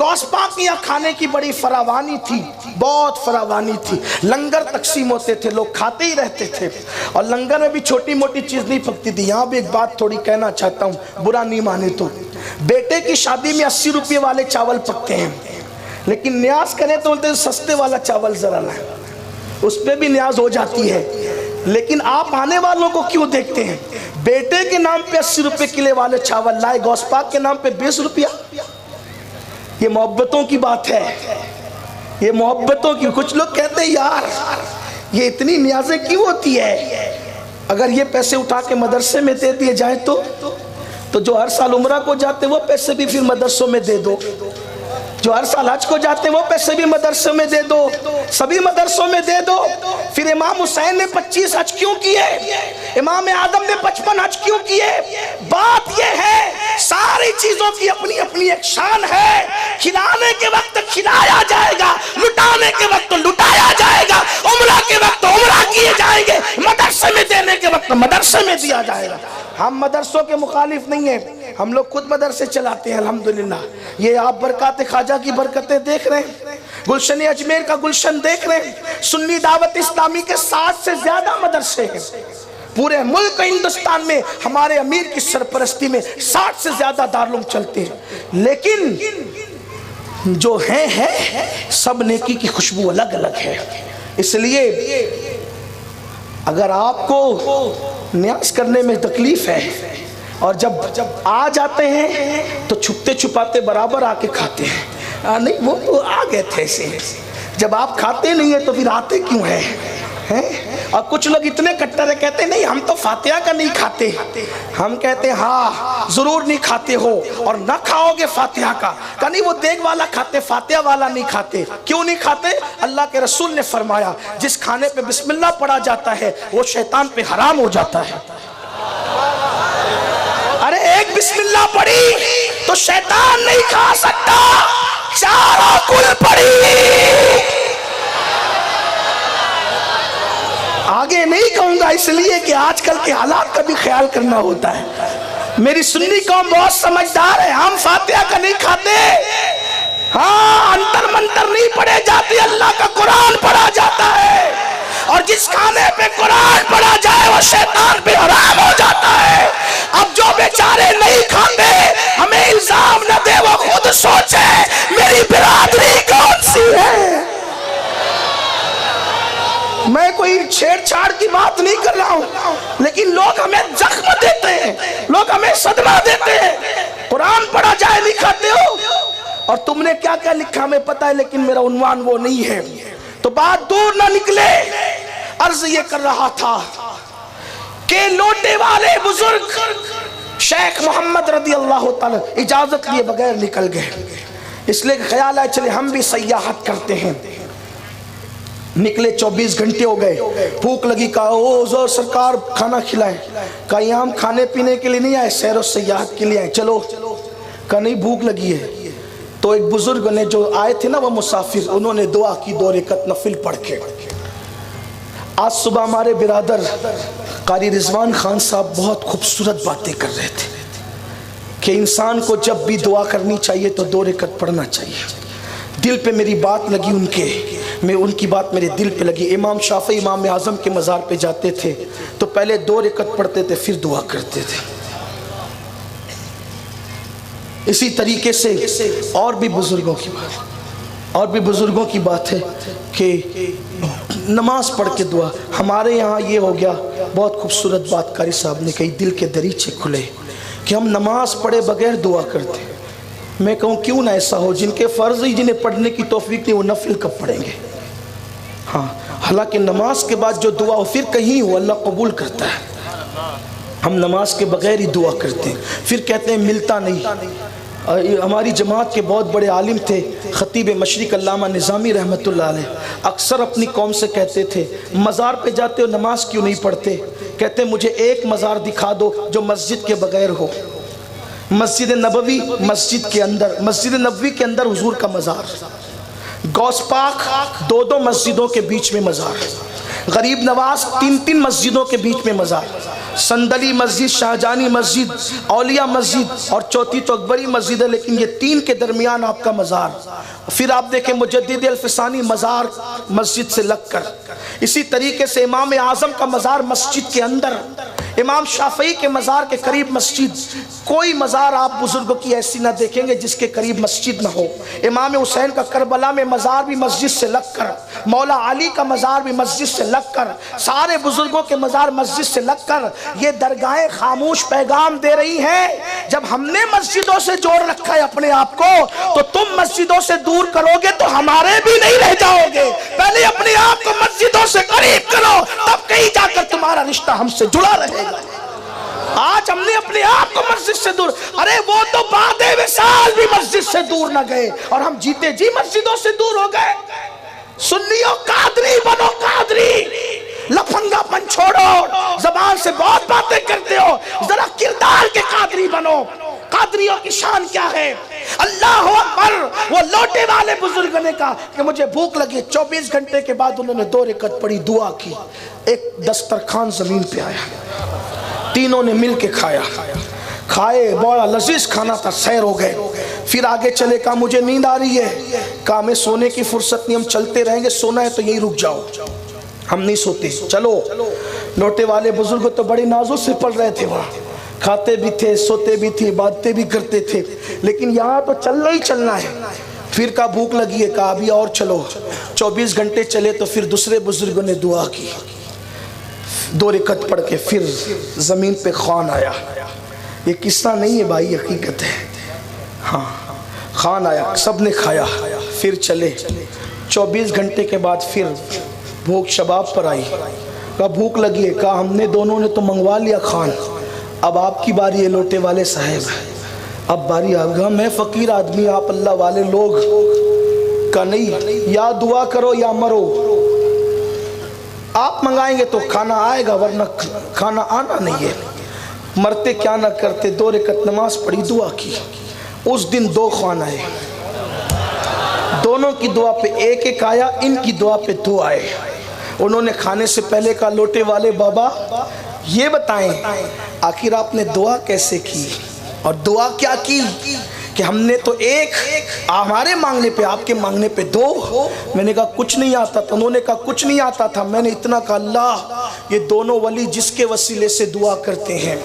गौस पाक के यहाँ खाने की बड़ी फरावानी थी, बहुत फरावानी थी। लंगर तकसीम होते थे, लोग खाते ही रहते थे और लंगर में भी छोटी मोटी चीज़ नहीं पकती थी। यहाँ भी एक बात थोड़ी कहना चाहता हूँ, बुरा नहीं माने तो। बेटे की शादी में 80 रुपये वाले चावल पकते हैं, लेकिन न्याज करें तो बोलते सस्ते वाला चावल ज़रा लाए, उस पर भी न्याज हो जाती है। लेकिन आप आने वालों को क्यों देखते हैं? बेटे के नाम पे 80 रुपये किले वाले चावल लाए, गौस पाक के नाम पे 20 रुपया। ये मोहब्बतों की बात है, ये मोहब्बतों की। कुछ लोग कहते हैं यार ये इतनी न्याजें क्यों होती है? अगर ये पैसे उठा के मदरसे में दे दिए जाए तो जो हर साल उम्रा को जाते वो पैसे भी फिर मदरसों में दे दो, जो हर साल हज को जाते वो पैसे भी मदरसों में दे दो, सभी मदरसों में दे दो। फिर इमाम हुसैन ने 25 हज क्यों किए? इमाम आदम ने 55 हज क्यों किए? बात ये है सारी चीजों की अपनी अपनी एक शान है। खिलाने के वक्त खिलाया जाएगा, लुटाने के वक्त लुटाया जाएगा, उम्रा के वक्त उम्रा किए जाएंगे, मदरसे में देने के वक्त मदरसे में दिया जाएगा। हम मदरसों के मुखालिफ नहीं है, हम लोग खुद मदरसे चलाते हैं अल्हम्दुलिल्लाह। ये आप बरकत ख्वाजा की बरकतें देख रहे हैं, गुलशन अजमेर का गुलशन देख रहे हैं। सुन्नी दावत इस्लामी के 60 से ज्यादा मदरसे हैं पूरे मुल्क हिंदुस्तान में। हमारे अमीर की सरपरस्ती में 60 से ज्यादा दारुल चलते हैं। लेकिन जो है सब नेकी की खुशबू अलग अलग है। इसलिए अगर आपको न्यास करने में तकलीफ है और जब आ जाते हैं तो छुपते छुपाते बराबर आके खाते हैं। नहीं वो तो आ गए थे ऐसे, जब आप खाते नहीं है तो फिर आते क्यों हैं? और कुछ लोग इतने कट्टर है, कहते नहीं हम तो फातिहा का नहीं खाते। हम कहते हैं हाँ जरूर नहीं खाते हो और ना खाओगे फातिहा का। नहीं वो देग वाला खाते, फातिहा वाला नहीं खाते। क्यों नहीं खाते? अल्लाह के रसूल ने फरमाया जिस खाने पे बिस्मिल्लाह पढ़ा जाता है वो शैतान पे हराम हो जाता है। अरे एक बिस्मिल्लाह पढ़ी तो शैतान नहीं खा सकता, चारों कुल पढ़ी। आगे नहीं कहूंगा इसलिए कि आजकल के हालात का भी ख्याल करना होता है। मेरी सुन्नी कौम बहुत समझदार है, हम फातिहा का नहीं खाते। हाँ अंतर मंतर नहीं पढ़े जाते, अल्लाह का कुरान पढ़ा जाता है और जिस खाने पे कुरान पढ़ा जाए वो शैतान पे हराम हो जाता है। अब जो बेचारे नहीं खाते हमें इल्जाम न दे, वो खुद सोचे मेरी बिरादरी कौन सी है। मैं कोई छेड़छाड़ की बात नहीं कर रहा हूं, लेकिन लोग हमें जख्म देते हैं, लोग हमें सदमा देते हैं। कुरान पढ़ा जाए नहीं खाते हो और तुमने क्या क्या लिखा हमें पता है, लेकिन मेरा उन्वान वो नहीं है। तो बात दूर ना निकले, अर्ज ये कर रहा था कि लोटे वाले बुजुर्ग शेख मोहम्मद रदी अल्लाह ताला इजाजत लिए बगैर निकल गए। इसलिए ख्याल है चले हम भी सयाहत करते हैं। निकले 24 घंटे हो गए, भूख लगी, कहा ओ जोर सरकार खाना खिलाएं। कहा यहाँ हम खाने पीने के लिए नहीं आए, सैर और सयाहत के लिए आए, चलो। कहा नहीं भूख लगी है। तो एक बुजुर्ग ने जो आए थे ना वो मुसाफिर, उन्होंने दुआ की 2 रकात नफिल पढ़ के। आज सुबह हमारे बिरादर कारी रिजवान खान साहब बहुत खूबसूरत बातें कर रहे थे कि इंसान को जब भी दुआ करनी चाहिए तो 2 रकात पढ़ना चाहिए। दिल पे मेरी बात लगी उनकी बात मेरे दिल पे लगी। इमाम शाफी इमाम आज़म के मज़ार पे जाते थे तो पहले 2 रकात पढ़ते थे फिर दुआ करते थे। इसी तरीके से और भी बुजुर्गों की बात है कि नमाज पढ़ के दुआ। हमारे यहाँ ये हो गया, बहुत खूबसूरत बात कारी साहब ने कही, दिल के दरीचे खुले कि हम नमाज पढ़े बगैर दुआ करते। मैं कहूँ क्यों ना ऐसा हो, जिनके फ़र्ज़ ही जिन्हें पढ़ने की तौफीक नहीं वो नफिल कब पढ़ेंगे। हाँ हालांकि नमाज के बाद जो दुआ हो फिर कहीं हो अल्लाह कबूल करता है। हम नमाज के बगैर ही दुआ करते हैं, फिर कहते हैं मिलता नहीं। हमारी जमात के बहुत बड़े आलिम थे ख़तीब मशरिक़ अल्लामा निज़ामी रहमतुल्लाह अलैह, अक्सर अपनी कौम से कहते थे मज़ार पे जाते हो नमाज क्यों नहीं पढ़ते? कहते मुझे एक मज़ार दिखा दो जो मस्जिद के बगैर हो। मस्जिद नबवी, मस्जिद नबवी के अंदर हुजूर का मज़ार, गौस पाक 2-2 मस्जिदों के बीच में मज़ार, गरीब नवाज 3-3 मस्जिदों के बीच में मज़ार, संदली मस्जिद, शाहजानी मस्जिद, औलिया मस्जिद और चौथी तो अकबरी मस्जिद है, लेकिन ये तीन के दरमियान आपका मज़ार। फिर आप देखें मुजद्दिद अल-फ़सानी मज़ार मस्जिद से लगकर, इसी तरीके से इमाम आज़म का मज़ार मस्जिद के अंदर, इमाम शाफ़ई के मज़ार के करीब मस्जिद। कोई मज़ार आप बुजुर्गों की ऐसी ना देखेंगे जिसके करीब मस्जिद ना हो। इमाम हुसैन का करबला में मज़ार भी मस्जिद से लगकर, मौला अली का मज़ार भी मस्जिद से लगकर, सारे बुजुर्गों के मज़ार मस्जिद से लगकर, ये दरगाहें खामोश पैगाम दे रही हैं, जब हमने मस्जिदों से जोड़ रखा है अपने आप को, तो तुम मस्जिदों से दूर करोगे तो हमारे भी नहीं रह जाओगे। पहले अपने आप को मस्जिदों से करीब करो, तब कहीं जाकर तुम्हारा रिश्ता हमसे जुड़ा रहेगा। आज हमने अपने आप को मस्जिद से दूर, अरे वो तो बादे विसाल भी मस्जिद से दूर न गए और हम जीते जी मस्जिदों से दूर हो गए। सुन्नियों कादरी बनो, कादरी, लफंगापन छोड़ो, जबान से बहुत बातें करते हो, जरा किरदार के कादरी बनो। कादरियों की शान क्या है? अल्लाह अकबर। वो लोटे वाले बुजुर्ग ने कहा कि मुझे भूख लगी, 24 घंटे के बाद उन्होंने 2 रकअत पढ़ी, दुआ की, एक दस्तरखान जमीन पे आया, तीनों ने मिल के खाया, खाए, बड़ा लजीज खाना था, सैर हो गए। फिर आगे चले, कहा मुझे नींद आ रही है, कहा मैं सोने की फुर्सत नहीं, हम चलते रहेंगे, सोना है तो यही रुक जाओ, हम नहीं सोते, चलो। लोटे वाले बुजुर्ग तो बड़ी नाजुक से पढ़ रहे थे, वहाँ खाते भी थे, सोते भी थे, बातें भी करते थे, लेकिन यहाँ तो चलना ही चलना है। फिर का भूख लगी है, कहा अभी और चलो। 24 घंटे चले तो फिर दूसरे बुजुर्गों ने दुआ की, 2 रकअत पढ़ के फिर जमीन पे खान आया। ये किस्सा नहीं है भाई, हकीकत है। हाँ, खान आया, सब ने खाया, फिर चले। 24 घंटे के बाद फिर भूख शबाब पर आई, कहा भूख लगी है, कहा हमने दोनों ने तो मंगवा लिया खान, अब आपकी बारी है लोटे वाले साहब, अब बारी आ गया, मैं फ़कीर आदमी, आप अल्लाह वाले लोग, का नहीं, या दुआ करो या मरो, आप मंगाएंगे तो खाना आएगा वरना खाना आना नहीं है, मरते क्या ना करते। 2 रकअत नमाज पढ़ी, दुआ की, उस दिन 2 खान आए, दोनों की दुआ पे एक एक आया, इनकी दुआ पे 2 आए। उन्होंने खाने से पहले कहा लोटे वाले बाबा ये बताएं आखिर आपने दुआ कैसे की, और दुआ क्या की कि हमने तो एक हमारे मांगने पे, आपके मांगने पे 2। मैंने कहा कुछ नहीं आता था, उन्होंने कहा कुछ नहीं आता था, मैंने इतना कहा अल्लाह ये दोनों वली जिसके वसीले से दुआ करते हैं,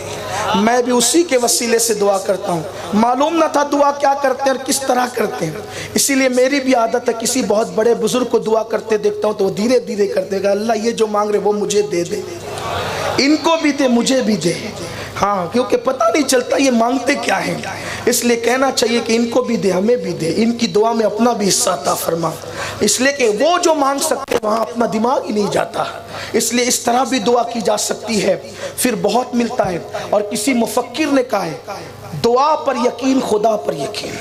मैं भी उसी के वसीले से दुआ करता हूँ। मालूम ना था दुआ क्या करते हैं और किस तरह करते हैं, इसीलिए मेरी भी आदत है किसी बहुत बड़े बुजुर्ग को दुआ करते देखता हूँ तो वो धीरे धीरे करते, अल्लाह ये जो मांग रहे वो मुझे दे दे, इनको भी दे मुझे भी दे। हाँ, क्योंकि पता नहीं चलता ये मांगते क्या है, इसलिए कहना चाहिए कि इनको भी दे हमें भी दे, इनकी दुआ में अपना भी हिस्सा अता फरमा, इसलिए कि वो जो मांग सकते वहाँ अपना दिमाग ही नहीं जाता, इसलिए इस तरह भी दुआ की जा सकती है, फिर बहुत मिलता है। और किसी मुफक्किर ने कहा है दुआ पर यकीन, खुदा पर यकीन।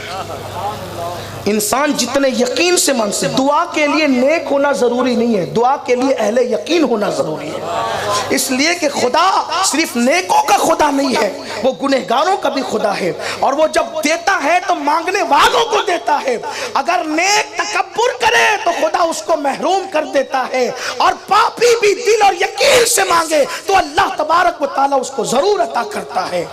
इंसान जितने यकीन से मांगते, दुआ के लिए नेक होना जरूरी नहीं है, दुआ के लिए अहले यकीन होना जरूरी है, इसलिए कि खुदा सिर्फ नेकों का खुदा नहीं है, वो गुनहगारों का भी खुदा है, और वो जब देता है तो मांगने वालों को देता है। अगर नेक तकब्बुर करे तो खुदा उसको महरूम कर देता है, और पापी भी दिल और यकीन से मांगे तो अल्लाह तबारक व तआला उसको जरूर अता करता है।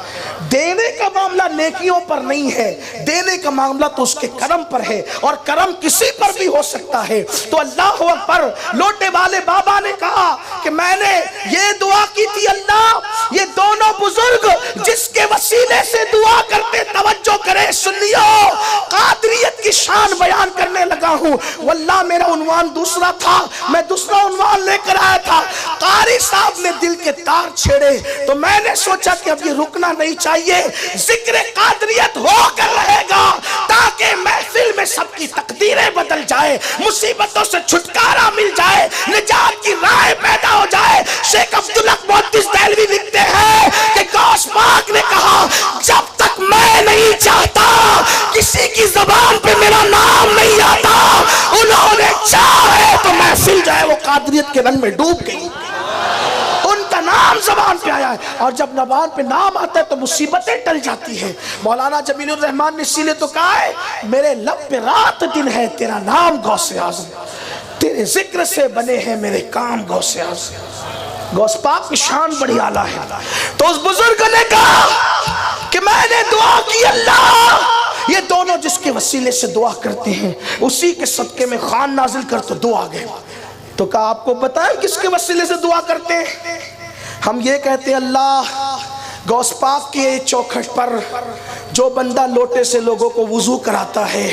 देने का मामला नेकियों पर नहीं है, देने का मामला तो उसके करम पर है, और करम किसी पर भी हो सकता है। तो अल्लाह अकबर। लोटे वाले बाबा ने कहा कि मैंने ये दुआ की थी, अल्लाह ये दोनों बुजुर्ग जिसके वसीले से दुआ करते, तवज्जो करे सुन्नियों, कादरियत की शान बयान करने लगा हूँ। वल्लाह मेरा उन्वान दूसरा था, मैं दूसरा उन्वान लेकर आया था, कारी साहब ने दिल के तार छेड़े तो मैंने सोचा कि अब ये रुकना नहीं चाहिए, जिक्र कादरियत होकर रहेगा ताकि महफिल में सबकी तकदीरें बदल जाए, मुसीबतों से छुटकारा मिल जाए, निजात की राह पैदा हो जाए। शेख अब्दुल हक मुहद्दिस देहलवी लिखते हैं कि गौस पाक ने कहा जब तक मैं नहीं चाहता किसी की जबान पे मेरा नाम नहीं आता, उन्होंने चाहे तो महफिल जाए वो कादरियत के रंग में डूब गई, उनका नाम जबान पे आया है, और जब जबान पे नाम आता है तो मुसीबतें टल जाती है। मौलाना जमीलुर रहमान ने इसीलिए तो कहा है मेरे लब पे रात दिन है तेरा नाम गौसे आज़म, तेरे जिक्र से बने हैं मेरे काम गौसे आज़म। गौस पाक की शान बड़ी आला है। तो उस बुजुर्ग ने कहा कि मैंने दुआ की, अल्लाह ये दोनों जिसके वसीले से दुआ करते हैं उसी के सदके में खान नाजिल कर, तो दुआ गए। तो कहा आपको पता है किसके वसीले से दुआ करते हैं? हम ये कहते हैं अल्लाह गौस पाक के चौखट पर जो बंदा लोटे से लोगों को वुजू कराता है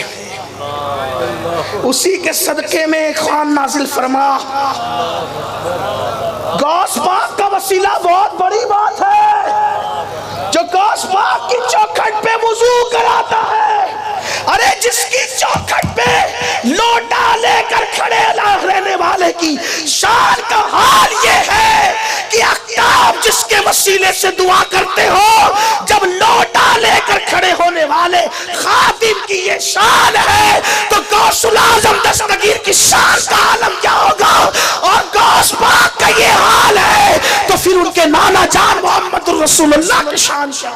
उसी के सदके में खान नाजिल फरमा। गौस पाक का वसीला बहुत बड़ी बात है, जो गौस पाक की चौखट पे वुजू कराता है। अरे जिसकी चौखट पे लोटा लेकर खड़े रहने वाले की शान का हाल ये है कि आफ्ताब जिसके वसीले से दुआ करते हो, जब लोटा लेकर खड़े होने वाले खातिम की ये शान है, तो गौसुल आजम दस्तगीर की शान का आलम क्या होगा? और गौस पाक का ये हाल है तो फिर उनके नाना जान मोहम्मद रसूलुल्लाह की शान क्या?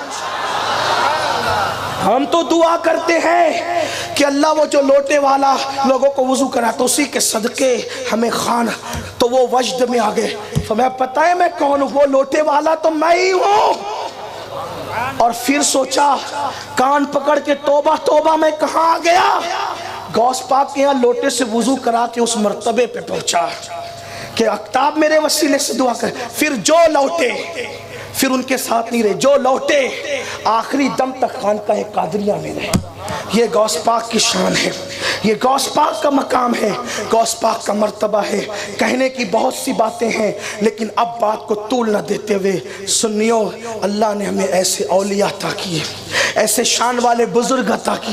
हम तो दुआ करते हैं कि अल्लाह वो जो लोटे वाला लोगों को वुजू कराता उसी के सदके हमें खान। तो वो वजद में आ गए, तो मैं पता है मैं कौन हूँ, वो लोटे वाला तो मैं ही हूँ। और फिर सोचा, कान पकड़ के तौबा तौबा मैं कहाँ आ गया? गौस पाक के यहाँ लोटे से वुजू करा के उस मर्तबे पे पहुंचा कि आफ्ताब मेरे वसीले से दुआ कर। फिर जो लौटे, फिर उनके साथ नहीं रहे, जो लौटे आखिरी दम तक खानकाह कादरिया में रहे। ये गौस पाक की शान है, ये गौस पाक का मकाम है, गौस पाक का मर्तबा है। कहने की बहुत सी बातें हैं, लेकिन अब बात को तूल न देते हुए सुनियो, अल्लाह ने हमें ऐसे औलिया अता किए, ऐसे शान वाले बुजुर्ग अता किए।